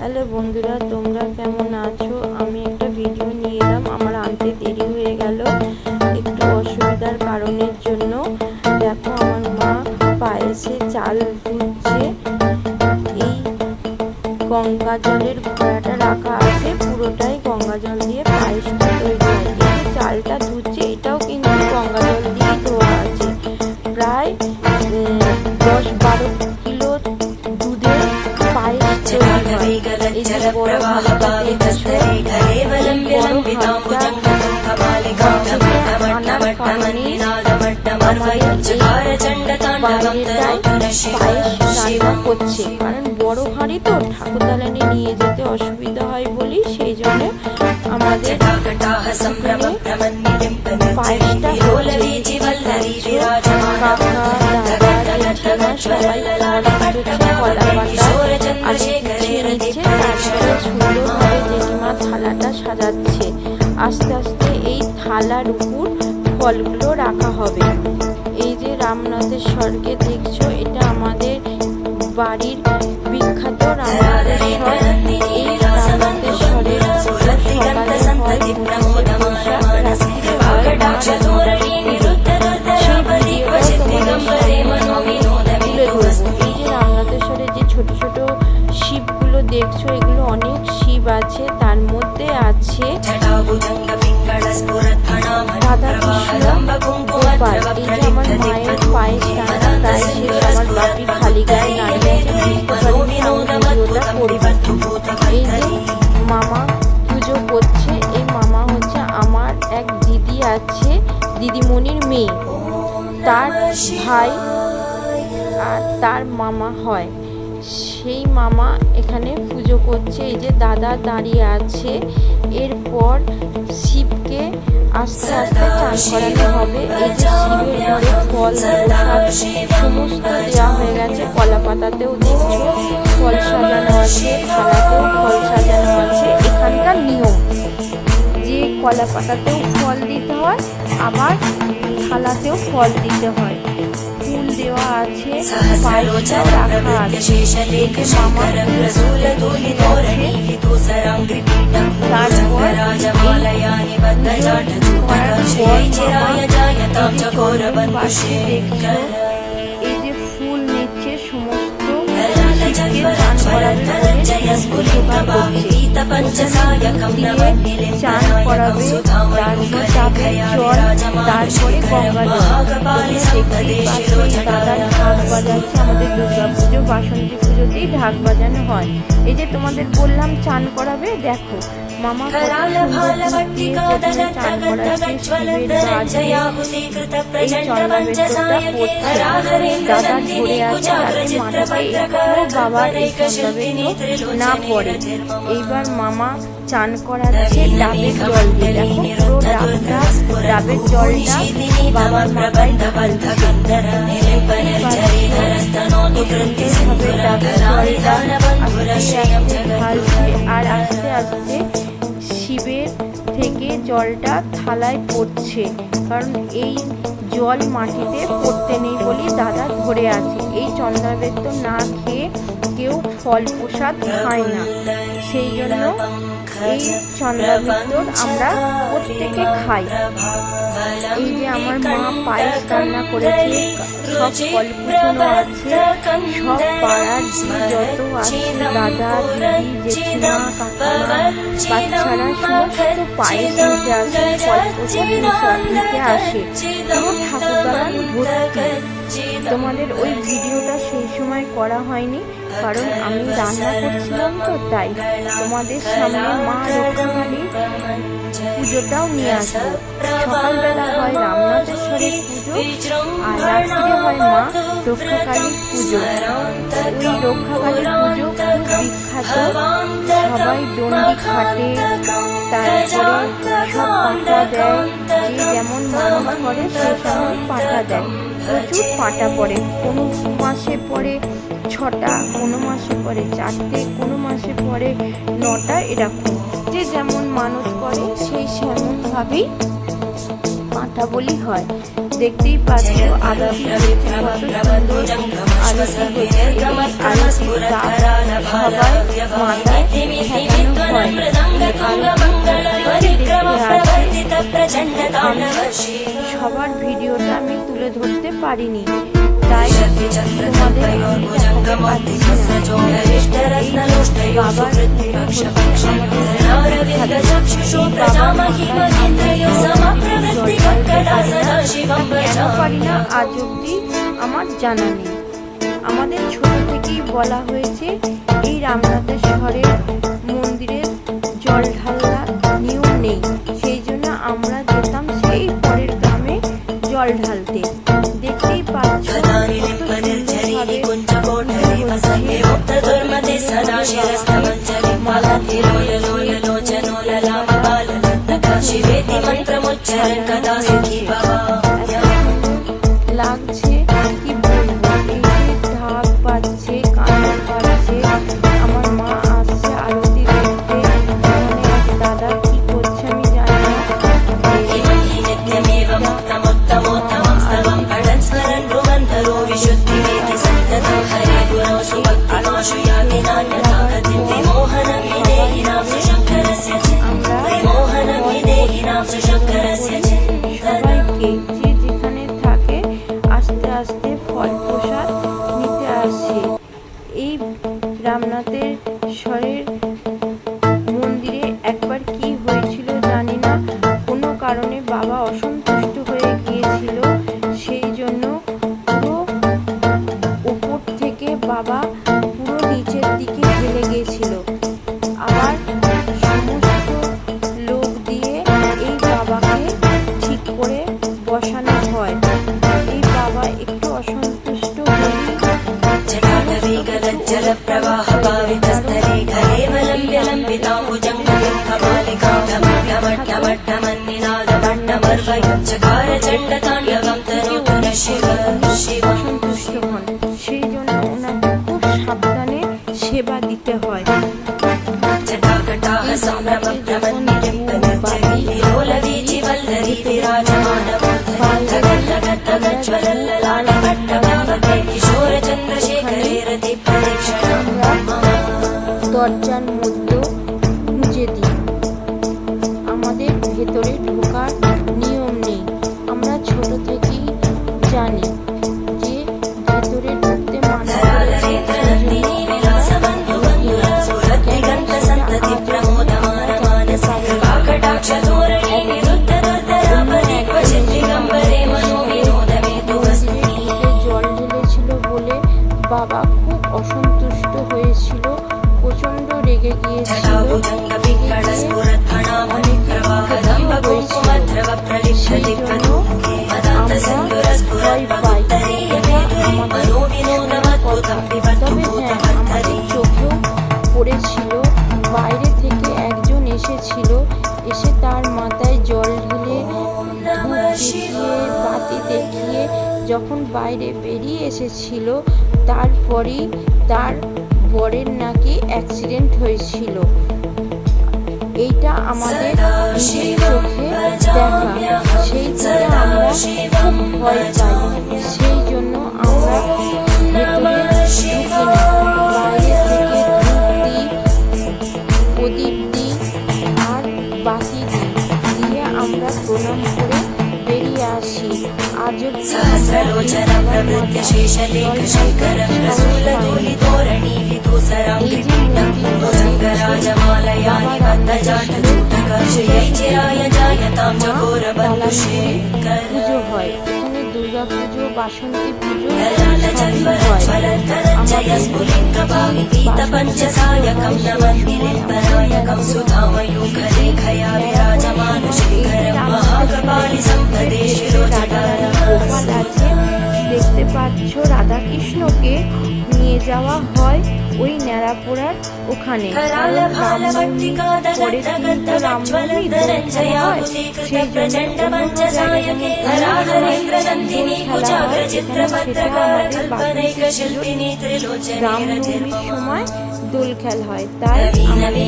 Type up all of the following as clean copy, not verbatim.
Hello বন্ধুরা, তোমরা কেমন আছো? আমি একটা ভিডিও নিয়ে এলাম। আমার আনতে দেরি হয়ে গেল একটু অসুবিধার কারণের জন্য। দেখো, আমার মা পায়েসে চাল ধুচ্ছে। এই গঙ্গা জলের ঘোড়াটা রাখা আছে, পুরোটাই গঙ্গা জল দিয়ে পায়েসটা তৈরি হয়। এই যে চালটা ধুচ্ছে, এটাও কিন্তু গঙ্গা জল দিয়ে ধোয়া আছে। প্রায় 10-12 কিলো দুধের পায়েস তৈরি হয়। এই যে বড় হাঁড়িটা দেখছো, এই বড় হাঁড়িটা আনার কারণে আমাদের বাইরেটায় পায়েস রান্না করছে। কারণ বড় হাঁড়ি তো ঠাকুরদালানে নিয়ে যেতে অসুবিধা হয় বলি, সেই জন্য আমাদের পায়েসটা হচ্ছে। কাকা, দাদা, জেঠিমা সবাই কলা পাতা আর গুছিয়ে নিচ্ছে। তারপরে সুন্দরভাবে জেঠিমা থালাটা সাজাচ্ছে। আস্তে আস্তে এই থালার উপর ফলগুলো রাখা হবে। এই যে রামনাথেশ্বরকে দেখছো, এটা আমাদের বাড়ির বিখ্যাত রামনাথেশ্বর। এই রামনাথেশ্বরের সকালে হয় বৈশাখ, রাত্রিতে হয় এই যে রামনাথেশ্বরের যে ছোট ছোট শিবগুলো দেখছো, এগুলো অনেক শিব আছে। তার মধ্যে আছে রাধা কৃষ্ণ গোপাল। এই যে আমার মায়ের পায়েস রান্না প্রায় শেষ, আমার বাপি খালি গায়ে দাঁড়িয়ে আছে, বুঝতে পারিনি আমি ভিডিওটা করবো। এই যে মামা পুজো করছে। এই মামা হচ্ছে আমার এক দিদি আছে, দিদিমণির মেয়ে, তার ভাই আর তার মামা হয়। সেই মামা এখানে পুজো করছে। এই যে দাদা দাঁড়িয়ে আছে। এরপর শিবকে আস্তে আস্তে চান করানো হবে। এই যে শিবের ঘরে ফল প্রসাদ সমস্ত দেওয়া হয়ে গেছে। কলা পাতাতেও দেখছো ফল সাজানো আছে, থালাতেও ফল সাজানো আছে। এখানকার নিয়ম যে কলা পাতাতেও ফল দিতে হয়, আবার থালাতেও ফল দিতে হয়। ফুল দেওয়া আছে, পায়েসটাও রাখা আছে। মামা এই যে ফুল নিচ্ছে, সমস্ত চান করাবে, চান করাবে। তারপর চাপের জল, তারপরে গঙ্গা জল। দাদা ঢাক বাজাচ্ছে। আমাদের দুর্গা পুজো, বাসন্তী পুজোতেই ঢাক বাজানো হয়। এই যে তোমাদের বললাম চান করাবে, দেখো মামা চান করাচ্ছে। শিবের গাছে এই চন্দা বেতটা পড়ছে। দাদা ধরে আছে, যাতে মাথাতে একটু বাবার এই চন্দা বেত না পড়ে। এইবার মামা চান করাচ্ছে ডাবের জল দিয়ে। দেখো পুরো ডাবের জলটা বাবার মাথায় ঢালছে। ডাবের জলটা আস্তে আস্তে ঢালছে আর আস্তে আস্তে শিবের থেকে জলটা থালায় পড়ছে। কারণ এই জল মাটিতে পড়তে নেই বলি দাদা ধরে আছে। এই চন্দ্রাবেত্ত না খেয়ে কেউ ফল প্রসাদ খায় না, সেই জন্য এই চন্দ্রাবেত্তর আমরা প্রত্যেকে খাই। এই যে আমার মা পায়েস রান্না করেছে, সব ফল কুচনো আছে, সব পাড়ার যত আছে দাদা, দিদি, জেঠিমা, কাকিমা, বাচ্চারা সমস্ত পায়েস নিতে আসে, ফল প্রসাদ নিতে আসে। পুরো ঠাকুরদালান ভর্তি। তোমাদের ওই ভিডিওটা সেই সময় করা হয়নি, কারণ আমি রান্না করছিলাম তো, তাই তোমাদের সামনে মা রক্ষাকালী পুজোটাও নিয়ে আসবো। সকালবেলা হয় রামনাথেশ্বরের পুজো আর রাত্রে হয় মা রক্ষাকালী পুজো। ওই রক্ষাকালী পুজো খুব বিখ্যাত, সবাই দণ্ডি খাটে, তারপরে সব পাঁঠা দেয়। যে যেমন মানত করে সে সময় পাঁঠা দেয়। প্রচুর পাঁঠা পড়ে, কোনো মাসে পড়ে 6টা, কোনো মাসে পড়ে 4টে, কোনো মাসে পড়ে 9টা। এরকম যে যেমন মানত করে সেই সেমনভাবেই পাঁঠা কথা বলি হয়। দেখতেই পাচ্ছ আরতি হচ্ছে, কত সুন্দর আরতি হচ্ছে। এই আরতির ডাক সবাই মাথায় ঠেকানো হয়। সবার ভিডিওটা আমি তুলে ধরতে পারিনি, তাই তোমাদের আমি দেখাতে পারছি না। বাবার কেন পারি না আজ অব্দি আমার জানা নেই। আমাদের ছোট থেকেই বলা হয়েছে এই রামনাথেশ্বরের মন্দিরে জল ঢালার নিয়ম নেই, সেই জন্য আমরা যেতাম সেই পরের গ্রামে জল ঢালতে। দেখতেই পাচ্ছ লাগছে, কি বলবো, এই যে ঢাক বাজছে, কান বাজছে, আমার মা আসছে আরতি দেখতে। এখানে এক দাদা কি করছে আমি জানি না। সবাইকে যে যেখানে থাকে আস্তে আস্তে ফল প্রসাদ নিতে আসে। এই রামনাথেশ্বরের মন্দিরে একবার কি হয়েছিল জানি না, কোনো কারণে বাবা অসন্তুষ্ট হয়ে গিয়েছিল, সেই জন্য পুরো উপর থেকে বাবা পুরো নিচের দিকে ঢেলে গিয়েছিল। আবার সমস্ত লোক দিয়ে এই বাবাকে ঠিক করে বসানো হয়। এই বাবা একটু অসন্তুষ্ট অসন্তুষ্ট হন, সেই জন্য ওনাকে খুব সাবধানে সেবা দিতে হয়। দরজার মধ্যে গুঁজে দিই। আমাদের ভেতরে ঢোকার নিয়ম নেই। আমরা ছোট থেকেই জানি যে ভেতরে ঢুকতে মানা করেছে। জল ঢেলেছিল বলে বাবা খুব অসন্তুষ্ট হয়েছিল, প্রচন্ড রেগে গিয়েছিল। সেই জন্য আমরা ভয় পাই। তবে হ্যাঁ, আমাদের চোখেও পড়েছিল, বাইরে থেকে একজন এসেছিল, এসে তার মাথায় জল ঢেলে বাতি দেখিয়ে যখন বাইরে বেরিয়ে এসেছিল, তারপরেই তার বরের নাকি অ্যাক্সিডেন্ট হয়েছিল। এইটা আমাদের নিজের চোখে দেখা, সেই থেকে আমরা খুব ভয় পাই। সেই জন্য আমরা ভেতরে ঢুকি না, বাইরে থেকে প্রদীপ দিই আর বাতি দিই, দিয়ে আমরা প্রণাম করে বেরিয়ে আসি। আজ পুজো হয়, এখানে দুর্গা পুজো, বাসন্তী পুজো গোপাল আছে। দেখতে পাচ্ছ রাধাকৃষ্ণকে নিয়ে যাওয়া হয় ওই ন্যাড়াপোড়ার ওখানে। কারণ রামনবমী পরের দিন তো রামনবমী দোল খেলা হয়, সেই জন্য অন্য জায়গায় যেমন দোল খেলা হয় এখানে সেটা আমাদের বাগনান রামনবমীর সময় দোল খেলা হয়। তাই আমাদের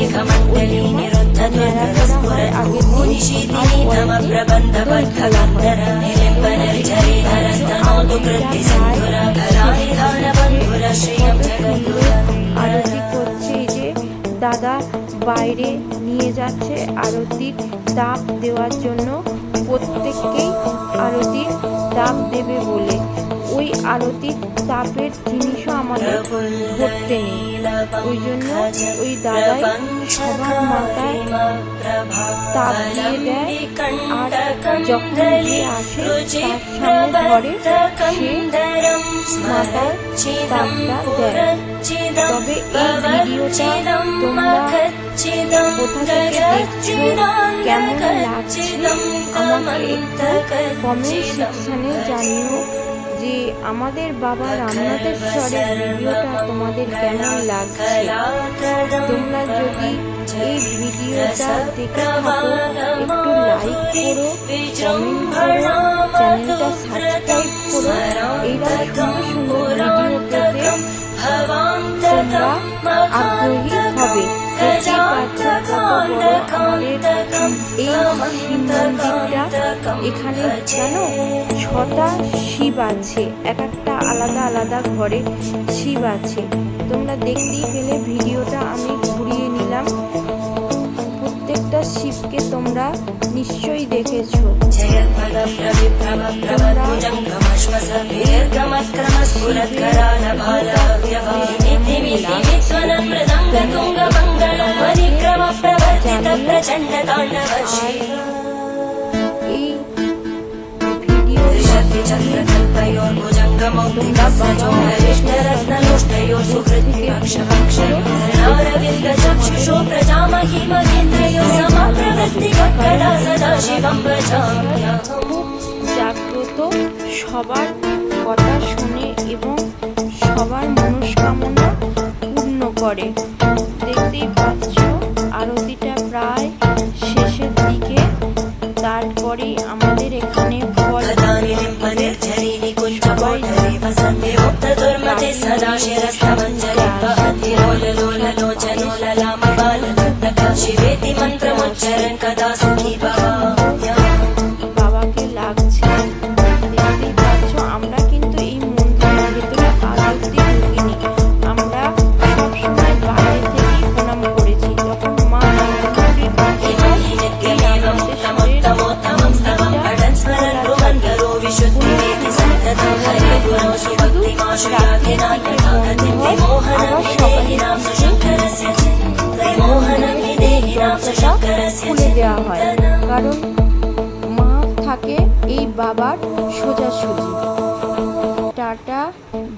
ওই সময় ন্যাড়াপোড়া হয় আগের দিন, আর পরের দিন দোল খেলা হয়। আরতি করছে, এই যে দাদা বাইরে নিয়ে যাচ্ছে আরতির তাপ দেওয়ার জন্য, প্রত্যেককেই আরতির তাপ দেবে বলে। ওই আরতির তাপের জিনিসও আমাদের ধরতে নেই, ওই জন্য ওই দাদাই সবার মাথায় তাপ দিয়ে দেয়। আর যখন যে আসে তার সামনে ধরে সে মাথায় তাপটা দেয়। তবে এই ভিডিওটা তোমরা কোথা থেকে দেখছো, কেমন লাগছে আমাকে একটু কমেন্ট সেকশানে জানিও যে আমাদের বাবা রামনাথেশ্বরের ভিডিওটা তোমাদের কেমন লাগছে। তোমরা যদি এই ভিডিওটা দেখে থাকো একটু লাইক করো, কমেন্ট করো, চ্যানেলটা সাবস্ক্রাইব করো। এইরকম সুন্দর সুন্দর ভিডিও পেতে তোমরা আগ্রহী হবে। দেখতেই পাচ্ছ কত বড় আমাদের এই শিব মন্দিরটা। এখানে জানো 6টা শিব আছে, এক একটা আলাদা আলাদা ঘরে শিব আছে। তোমরা দেখতেই পেলে ভিডিওটা আমি ঘুরিয়ে নিলাম। প্রত্যেকটা শিবকে তোমরা নিশ্চয়ই দেখেছো। জাগ্রত সবার কথা শুনে এবং সবার মনস্কামনা পূর্ণ করে। দেখতেই পাচ্ছ আরতিটা প্রায় শেষের দিকে। তারপরে আমাদের এখানে ফল বাবাকে লাগছে। দেখতেই পাচ্ছ আমরা কিন্তু এই মন্দিরের ভেতরে আরতি ঢুকিনি, আমরা সবসময় বাইরে থেকেই প্রণাম করেছি। যখন মা খুলে দেওয়া হয়, কারণ মা থাকে এই বাবার সোজাসুজি। Tata,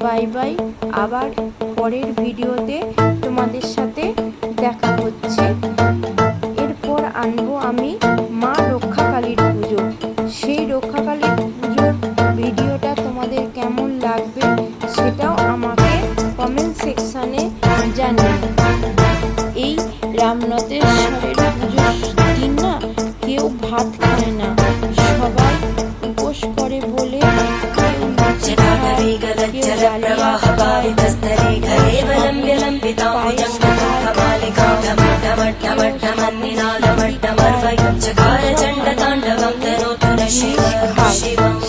bye bye. আবার পরের ভিডিওতে তোমাদের সাথে দেখা হচ্ছে। এরপর আনবো আমি মা রক্ষাকালীর পুজো। সেই রক্ষাকালীর পুজোর ভিডিওটা তোমাদের কেমন লাগবে সেটাও আমাকে কমেন্ট সেকশানে জানিও। এই রামনাথেশ্বরের পুজোর দিন না কেউ ভাত খায় না, সবাই উপোস করে বলে কেউ লুচি খায়, কেউ ডালিয়া খায়,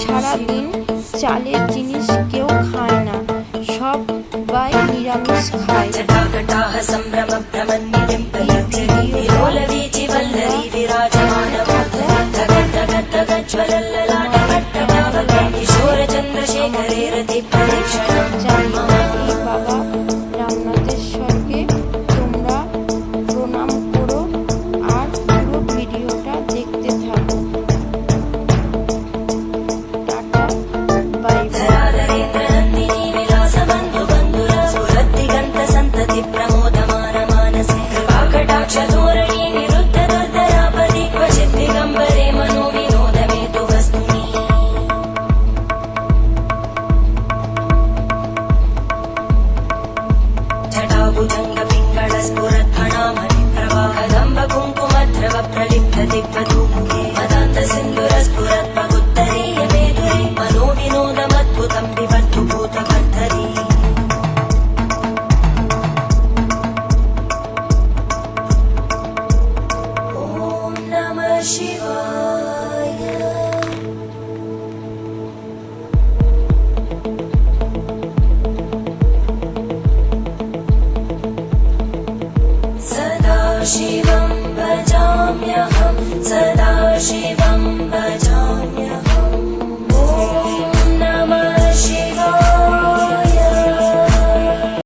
সারাদিন চালের জিনিস কেউ খায় না, সবাই নিরামিষ খায়। বাবা রামনাথেশ্বরকে তোমরা প্রণাম করো আর পুরো ভিডিওটা দেখতে থাকো। Tata, bye bye. शिवं भजाम्यहं सदा शिवम्